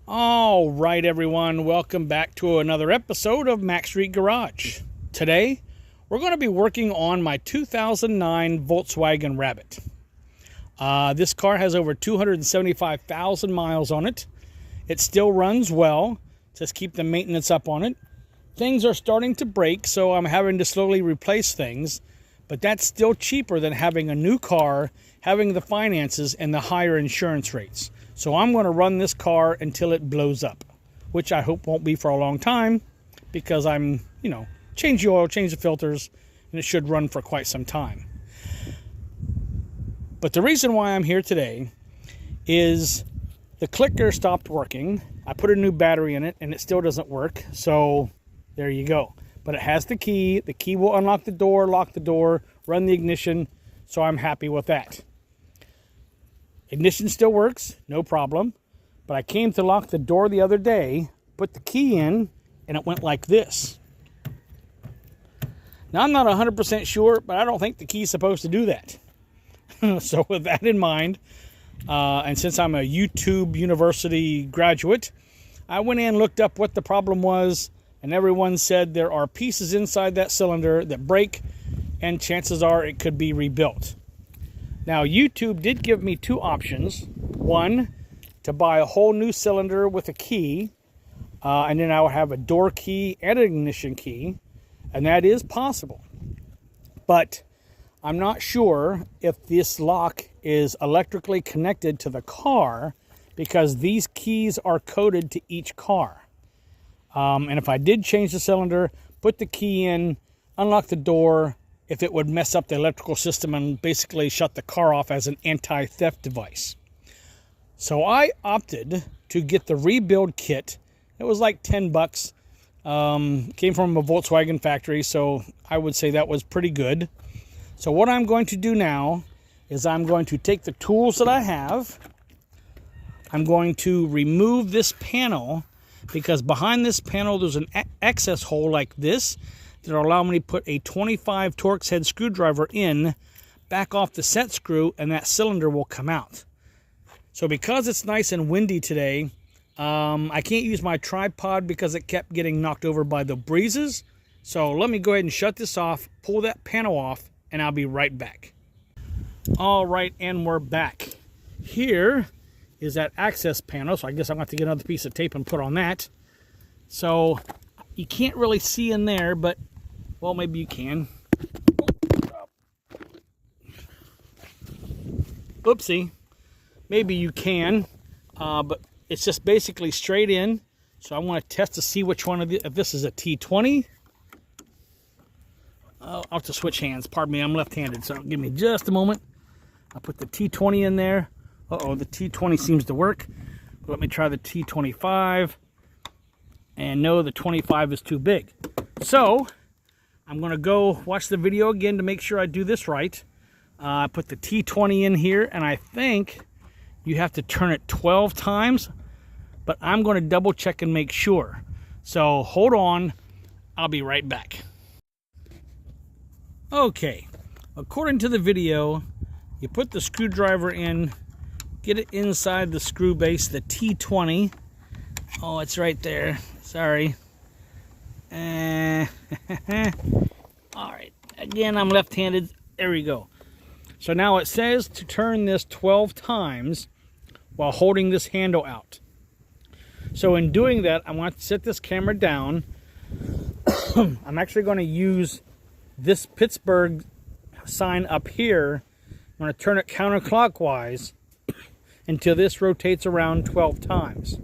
All right, everyone, welcome back to another episode of Mac Street Garage. Today, we're going to be working on my 2009 Volkswagen Rabbit. This car has over 275,000 miles on it. It still runs well. Just keep the maintenance up on it. Things are starting to break, so I'm having to slowly replace things, but that's still cheaper than having a new car, having the finances, and the higher insurance rates. So I'm going to run this car until it blows up, which I hope won't be for a long time because change the oil, change the filters, and it should run for quite some time. But the reason why I'm here today is the clicker stopped working. I put a new battery in it and it still doesn't work. So there you go. But it has the key. The key will unlock the door, lock the door, run the ignition. So I'm happy with that. Ignition still works, no problem. But I came to lock the door the other day, put the key in, and it went like this. Now, I'm not 100% sure, but I don't think the key's supposed to do that. So with that in mind, and since I'm a YouTube University graduate, I went in and looked up what the problem was, and everyone said there are pieces inside that cylinder that break, and chances are it could be rebuilt. Now, YouTube did give me two options. One, to buy a whole new cylinder with a key, and then I would have a door key and an ignition key, and that is possible. But I'm not sure if this lock is electrically connected to the car because these keys are coded to each car. And if I did change the cylinder, put the key in, unlock the door, if it would mess up the electrical system and basically shut the car off as an anti-theft device. So I opted to get the rebuild kit. It was like 10 bucks. Came from a Volkswagen factory, so I would say that was pretty good. So what I'm going to do now is I'm going to take the tools that I have. I'm going to remove this panel because behind this panel there's an access hole like this that'll allow me to put a 25 Torx head screwdriver in, back off the set screw, and that cylinder will come out. So because it's nice and windy today, I can't use my tripod because it kept getting knocked over by the breezes. So let me go ahead and shut this off, pull that panel off, and I'll be right back. All right, and we're back. Here is that access panel, so I guess I'm going to have to get another piece of tape and put on that. So you can't really see in there, but, well, maybe you can. Oopsie. Maybe you can, but it's just basically straight in. So I want to test to see which one of the, if this is a T20. I'll have to switch hands. Pardon me, I'm left-handed, so give me just a moment. I'll put the T20 in there. Uh-oh, the T20 seems to work. Let me try the T25. And no, the 25 is too big. So I'm going to go watch the video again to make sure I do this right. I put the T20 in here, and I think you have to turn it 12 times. But I'm going to double check and make sure. So hold on. I'll be right back. Okay, according to the video, you put the screwdriver in, get it inside the screw base, the T20. Oh, it's right there. Sorry. All right, again, I'm left-handed. There we go. So now it says to turn this 12 times while holding this handle out. So in doing that, I want to set this camera down. I'm actually going to use this Pittsburgh sign up here. I'm going to turn it counterclockwise until this rotates around 12 times.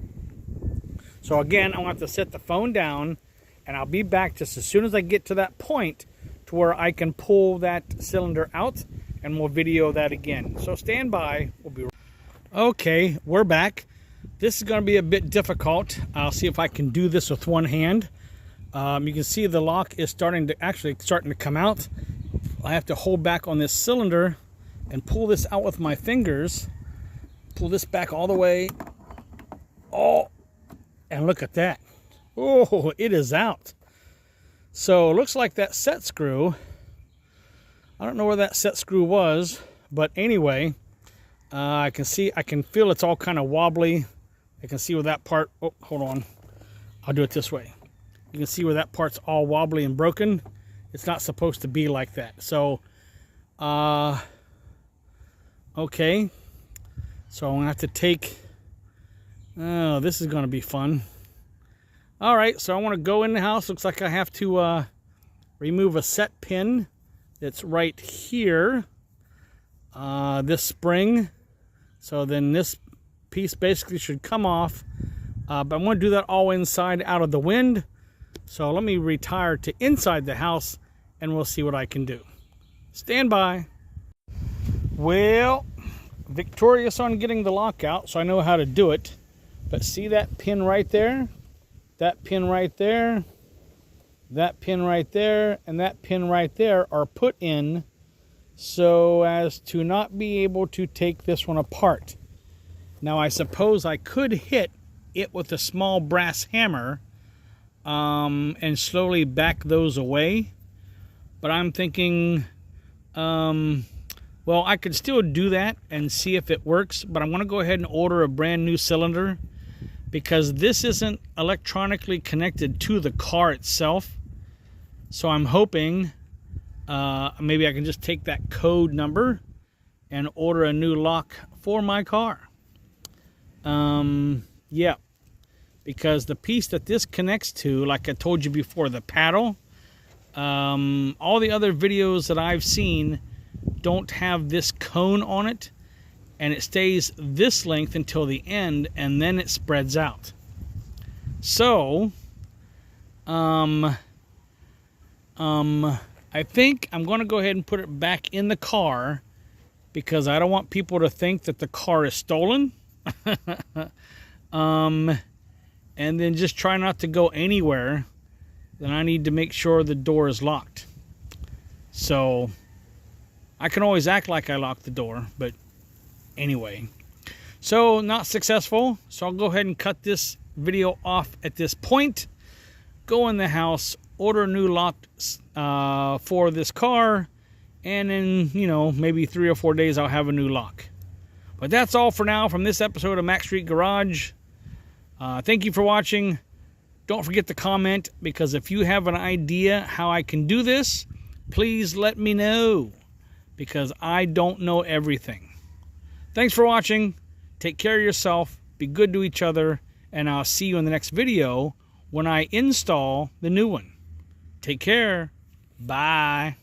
So again, I want to set the phone down, and I'll be back just as soon as I get to that point to where I can pull that cylinder out, and we'll video that again. So stand by. We'll be okay. We're back. This is going to be a bit difficult. I'll see if I can do this with one hand. You can see the lock is starting to come out. I have to hold back on this cylinder and pull this out with my fingers. Pull this back all the way. Oh, and look at that. Oh, it is out. So it looks like that set screw, I don't know where that set screw was, but anyway, I can feel it's all kind of wobbly. I can see where that part, oh, hold on. I'll do it this way. You can see where that part's all wobbly and broken. It's not supposed to be like that. So, okay. So I'm going to have to take, oh, this is going to be fun. All right, so I want to go in the house. Looks like I have to remove a set pin that's right here. This spring. So then this piece basically should come off. But I'm going to do that all inside out of the wind. So let me retire to inside the house and we'll see what I can do. Stand by. Well, victorious on getting the lock out, so I know how to do it. But see that pin right there? That pin right there, that pin right there, and that pin right there are put in so as to not be able to take this one apart. Now I suppose I could hit it with a small brass hammer and slowly back those away. But I'm thinking, well, I could still do that and see if it works, but I'm going to go ahead and order a brand new cylinder because this isn't electronically connected to the car itself. So I'm hoping maybe I can just take that code number and order a new lock for my car. Yeah, because the piece that this connects to, like I told you before, the paddle, all the other videos that I've seen don't have this cone on it, and it stays this length until the end, and then it spreads out. So, I think I'm going to go ahead and put it back in the car because I don't want people to think that the car is stolen. And then just try not to go anywhere. Then I need to make sure the door is locked. So I can always act like I locked the door, but anyway. So not successful. So I'll go ahead and cut this video off at this point. Go in the house, order a new lock for this car, and in, you know, maybe 3 or 4 days I'll have a new lock. But that's all for now from this episode of Mac Street Garage. Thank you for watching. Don't forget to comment, because if you have an idea how I can do this, please let me know, because I don't know everything. Thanks for watching. Take care of yourself. Be good to each other. And I'll see you in the next video when I install the new one. Take care. Bye.